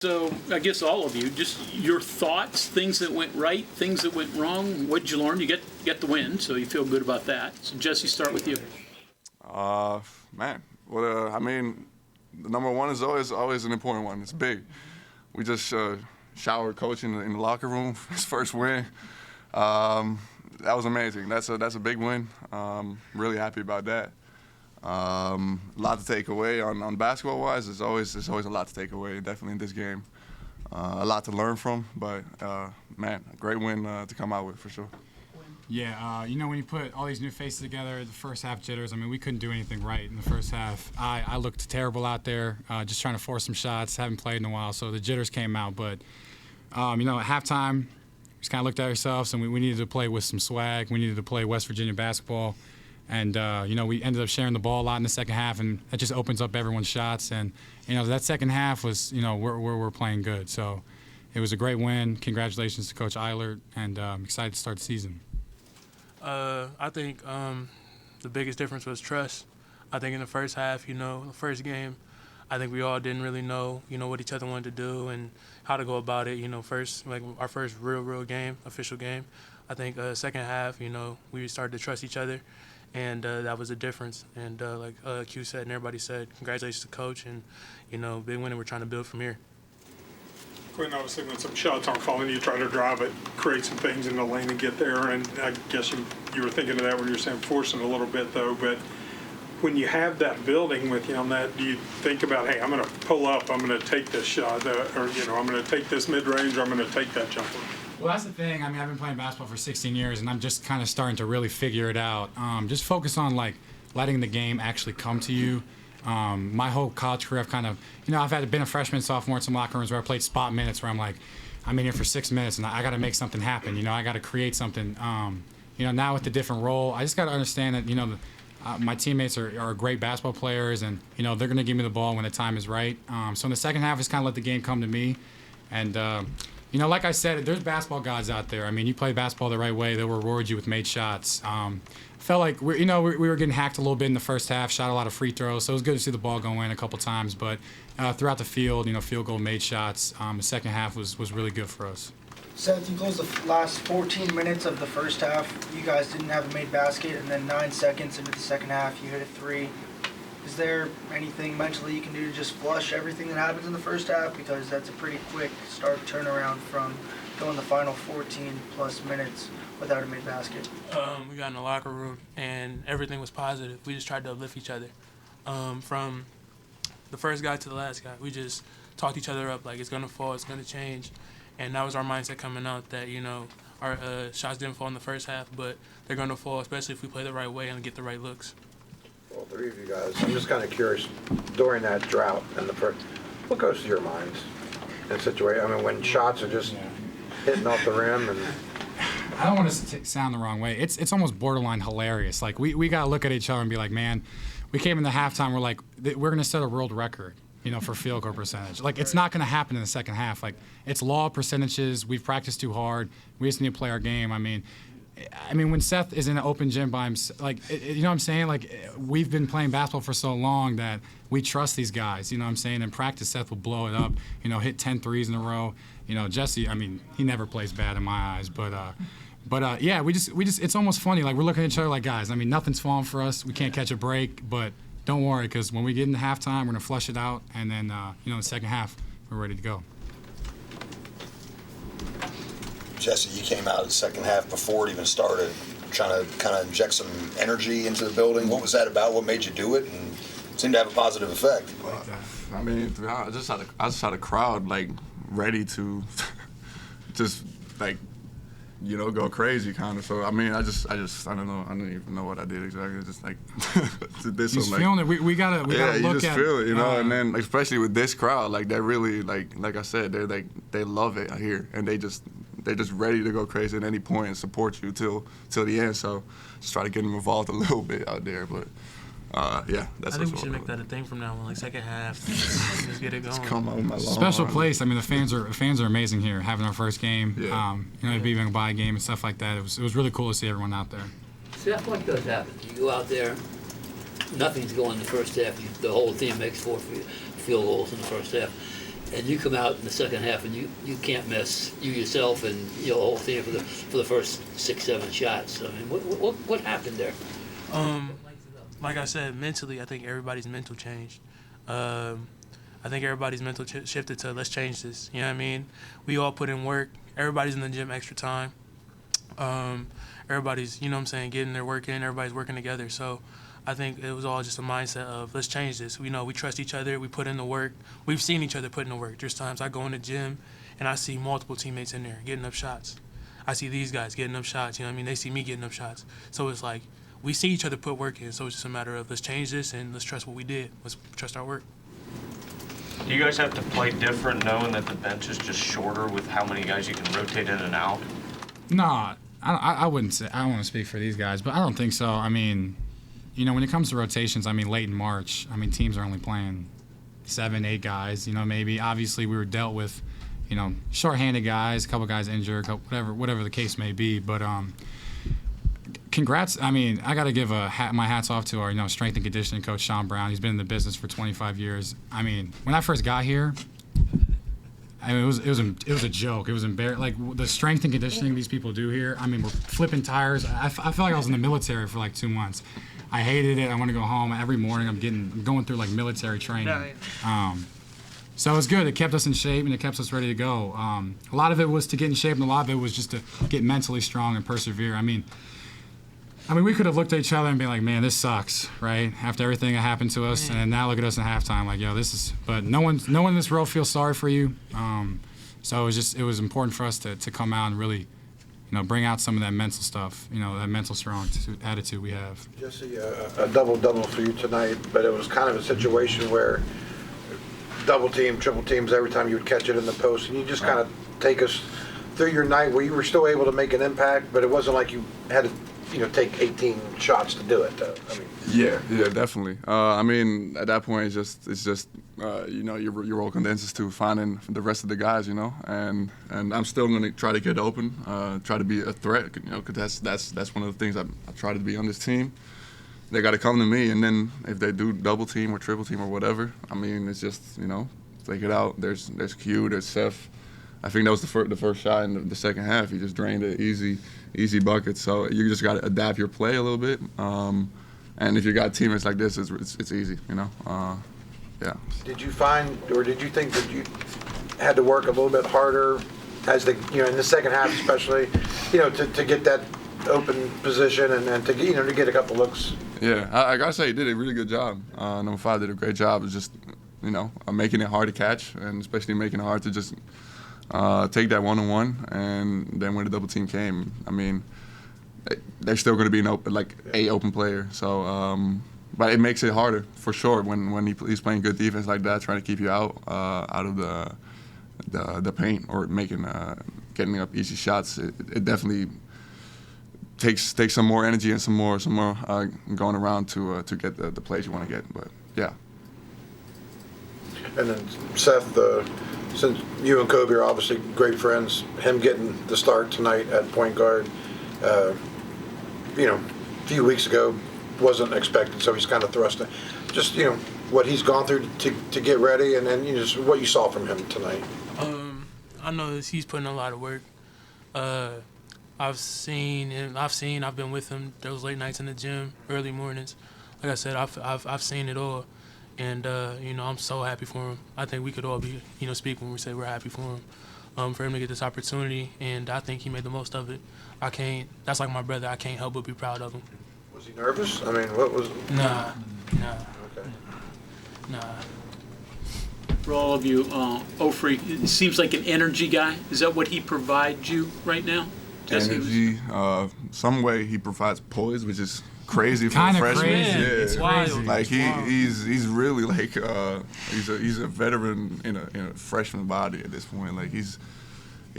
So I guess all of you, just your thoughts, things that went right, things that went wrong. What did you learn? You get the win, so you feel good about that. So Jesse, start with you. Man, well, I mean, the number one is always an important one. It's big. We just showered coach in the locker room. His first win. That was amazing. That's a big win. Really happy about that. A lot to take away on basketball-wise. There's always a lot to take away, definitely in this game. A lot to learn from, but, man, a great win to come out with for sure. Yeah, when you put all these new faces together, the first half jitters, I mean, we couldn't do anything right in the first half. I looked terrible out there, just trying to force some shots, haven't played in a while, so the jitters came out. But, at halftime, we just kind of looked at ourselves, and we needed to play with some swag. We needed to play West Virginia basketball. And, we ended up sharing the ball a lot in the second half, and that just opens up everyone's shots. And, that second half was, we're playing good. So it was a great win. Congratulations to Coach Eilert, and I'm excited to start the season. I think the biggest difference was trust. I think in the first half, the first game, I think we all didn't really know, what each other wanted to do and how to go about it. First, like our first real game, official game. I think second half, we started to trust each other. And that was the difference. And like Q said and everybody said, congratulations to Coach. And, big win, and we're trying to build from here. Quinn, obviously when some shots aren't falling, you try to drive it, create some things in the lane and get there. And I guess you were thinking of that when you were saying forcing a little bit, though. But when you have that building with you on that, do you think about, hey, I'm going to pull up, I'm going to take this shot, or, I'm going to take this mid-range, or I'm going to take that jumper? Well, that's the thing. I mean, I've been playing basketball for 16 years, and I'm just kind of starting to really figure it out. Just focus on, letting the game actually come to you. My whole college career, I've kind of, I've been a freshman, sophomore in some locker rooms where I played spot minutes where I'm like, I'm in here for 6 minutes, and I got to make something happen. I got to create something. Now with the different role, I just got to understand that, my teammates are great basketball players, and, they're going to give me the ball when the time is right. So in the second half, just kind of let the game come to me. And, like I said, there's basketball gods out there. I mean, you play basketball the right way, they'll reward you with made shots. Felt like we were getting hacked a little bit in the first half, shot a lot of free throws, so it was good to see the ball go in a couple times. But throughout the field, field goal made shots. The second half was really good for us. Seth, you closed the last 14 minutes of the first half. You guys didn't have a made basket, and then 9 seconds into the second half, you hit a three. Is there anything mentally you can do to just flush everything that happens in the first half? Because that's a pretty quick start turnaround from going the final 14-plus minutes without a made basket. We got in the locker room, and everything was positive. We just tried to uplift each other. From the first guy to the last guy, we just talked each other up like it's going to fall, it's going to change. And that was our mindset coming out that, our shots didn't fall in the first half, but they're going to fall, especially if we play the right way and get the right looks. All three of you guys, I'm just kind of curious, during that drought and what goes through your minds in a situation? I mean, when shots are just hitting off the rim and... I don't want to sound the wrong way. It's almost borderline hilarious. Like, we got to look at each other and be like, man, we came in the halftime, we're like, we're going to set a world record, for field goal percentage. Like, it's not going to happen in the second half. Like, it's law percentages. We've practiced too hard. We just need to play our game. I mean, when Seth is in an open gym by himself, you know what I'm saying? Like, we've been playing basketball for so long that we trust these guys, you know what I'm saying? In practice, Seth will blow it up, hit 10 threes in a row. Jesse, I mean, he never plays bad in my eyes, but yeah, we just, it's almost funny. Like, we're looking at each other like, guys, I mean, nothing's falling for us. We can't catch a break, but don't worry, because when we get into halftime, we're going to flush it out, and then, in the second half, we're ready to go. Jesse, you came out of the second half before it even started, trying to kind of inject some energy into the building. What was that about? What made you do it? And it seemed to have a positive effect. I mean, to be honest, I just had a crowd ready to just go crazy kind of. So I mean, I don't know. I don't even know what I did exactly. Just this. He's feeling it. We gotta look at it. Yeah, you just feel it, and then especially with this crowd, they're really like I said, they love it here, and they're just ready to go crazy at any point and support you till the end. So just try to get them involved a little bit out there, but. Yeah, that's. I think we should make that a thing from now on, second half. Just get it going. Come on, my long special arm. place. I mean, the fans are amazing here. Having our first game, yeah. Being a bye game and stuff like that. It was really cool to see everyone out there. Seth, what does happen? You go out there, nothing's going in the first half. The whole team makes 4 field goals in the first half. and you come out in the second half and you can't miss, you yourself and your whole team for the first 6-7 shots. I mean, what happened there? Like I said, mentally, I think everybody's mental changed. I think everybody's mental shifted to let's change this. You know what I mean? We all put in work. Everybody's in the gym extra time. Everybody's, you know what I'm saying, getting their work in. Everybody's working together. So I think it was all just a mindset of let's change this. We know we trust each other. We put in the work. We've seen each other put in the work. There's times I go in the gym and I see multiple teammates in there getting up shots. I see these guys getting up shots. You know what I mean? They see me getting up shots. So it's like we see each other put work in. So it's just a matter of let's change this and let's trust what we did. Let's trust our work. Do you guys have to play different knowing that the bench is just shorter with how many guys you can rotate in and out? No, I wouldn't say. I don't want to speak for these guys, but I don't think so. I mean, you know, when it comes to rotations, I mean, late in March, I mean, teams are only playing 7, 8 guys, you know, maybe. Obviously, we were dealt with, you know, shorthanded guys, a couple guys injured, whatever the case may be. But congrats. I mean, I got to give my hats off to our, you know, strength and conditioning coach, Sean Brown. He's been in the business for 25 years. I mean, when I first got here, I mean, it was a joke. It was embarrassing. Like, the strength and conditioning these people do here, I mean, we're flipping tires. I felt like I was in the military for like 2 months. I hated it. I want to go home. Every morning I'm going through like military training. So it was good. It kept us in shape and it kept us ready to go. A lot of it was to get in shape and a lot of it was just to get mentally strong and persevere. I mean, we could have looked at each other and been like, man, this sucks, right? After everything that happened to us, and now look at us in halftime, like, yo, this is. But no one in this row feels sorry for you. So it was important for us to come out and really, you know, bring out some of that mental stuff, you know, that mental strong attitude we have. Jesse, a double-double for you tonight, but it was kind of a situation where double team, triple teams every time you would catch it in the post. And you just kind of take us through your night where you were still able to make an impact, but it wasn't like you had to, you know, take 18 shots to do it, though. I mean, yeah, definitely. I mean, at that point, it's just you know, your role condenses to finding the rest of the guys, you know, and I'm still going to try to get open, try to be a threat, you know, because that's one of the things I try to be on this team. They got to come to me, and then if they do double team or triple team or whatever, I mean, it's just, you know, take it out. There's Q, there's Seth. I think that was the first shot in the second half. He just drained it easy bucket. So you just got to adapt your play a little bit. And if you got teammates like this, it's easy, you know. Yeah. did you find, or did you think that you had to work a little bit harder as you know, in the second half especially, you know, to get that open position and to, you know, to get a couple looks? Yeah, I gotta say he did a really good job. Number 5 did a great job of just, you know, making it hard to catch, and especially making it hard to just take that one-on-one. And then when the double team came, I mean, they're still going to be a open player. So, but it makes it harder for sure when he's playing good defense like that, trying to keep you out of the paint or getting up easy shots. It definitely takes some more energy and some more going around to get the plays you want to get. But yeah. And then Seth, since you and Kobe are obviously great friends, him getting the start tonight at point guard, you know, a few weeks ago wasn't expected, so he's kind of thrust in. Just, you know, what he's gone through to get ready, and then, you know, just what you saw from him tonight. I know he's putting a lot of work. I've been with him those late nights in the gym, early mornings. Like I said, I've seen it all. And, you know, I'm so happy for him. I think we could all be, you know, speak when we say we're happy for him to get this opportunity. And I think he made the most of it. That's like my brother. I can't help but be proud of him. Was he nervous? I mean, what was... Nah. Okay. Nah. For all of you, Ofri seems like an energy guy. Is that what he provides you right now? Energy. Some way he provides poise, which is crazy for a freshman. Crazy. Yeah, it's crazy. Like he's really like he's a veteran in a freshman body at this point. Like he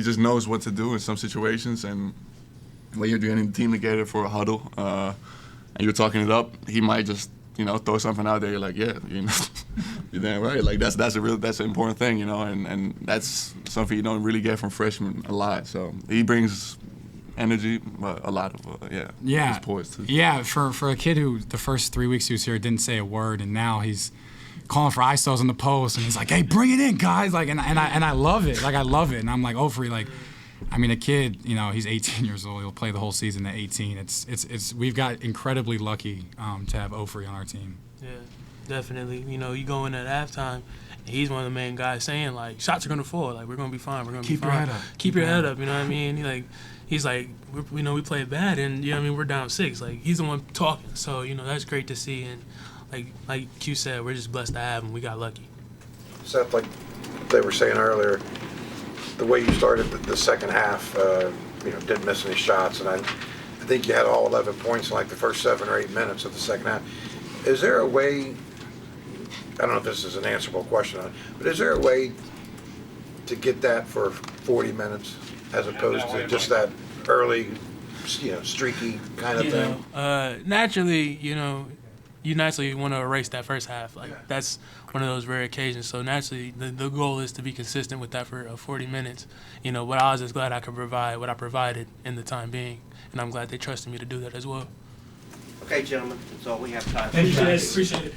just knows what to do in some situations, and when you're getting the team together for a huddle and you're talking it up, he might just, you know, throw something out there. You're like, yeah, you know, you're damn right. Like that's an important thing, you know, and that's something you don't really get from freshmen a lot. So he brings energy, but a lot of his poise too. Yeah, for a kid who the first 3 weeks he was here didn't say a word, and now he's calling for ISOs in the post, and he's like, "Hey, bring it in, guys!" Like, and I love it. Like, I love it, and I'm like, Ofri, like, I mean, a kid, you know, he's 18 years old. He'll play the whole season at 18. It's we've got incredibly lucky to have Ofri on our team. Yeah, definitely. You know, you go in at halftime, and he's one of the main guys saying, like, shots are going to fall. Like, we're going to be fine. We're going to be fine. Keep your head up. Keep your head up. You know what I mean? He's like, we know we played bad, and, you know what I mean, we're down 6. Like, he's the one talking. So, you know, that's great to see. And, like Q said, we're just blessed to have him. We got lucky. Seth, like they were saying earlier, the way you started the second half, you know, didn't miss any shots, and I think you had all 11 points in like the first 7 or 8 minutes of the second half. Is there a way, I don't know if this is an answerable question, but is there a way to get that for 40 minutes as opposed to just that early, you know, streaky kind of thing? Naturally, you naturally want to erase that first half. Like, that's one of those rare occasions. So naturally, the goal is to be consistent with that for 40 minutes. You know, but I was just glad I could provide what I provided in the time being, and I'm glad they trusted me to do that as well. Okay, gentlemen, that's all we have time for. Thank you guys. Appreciate it.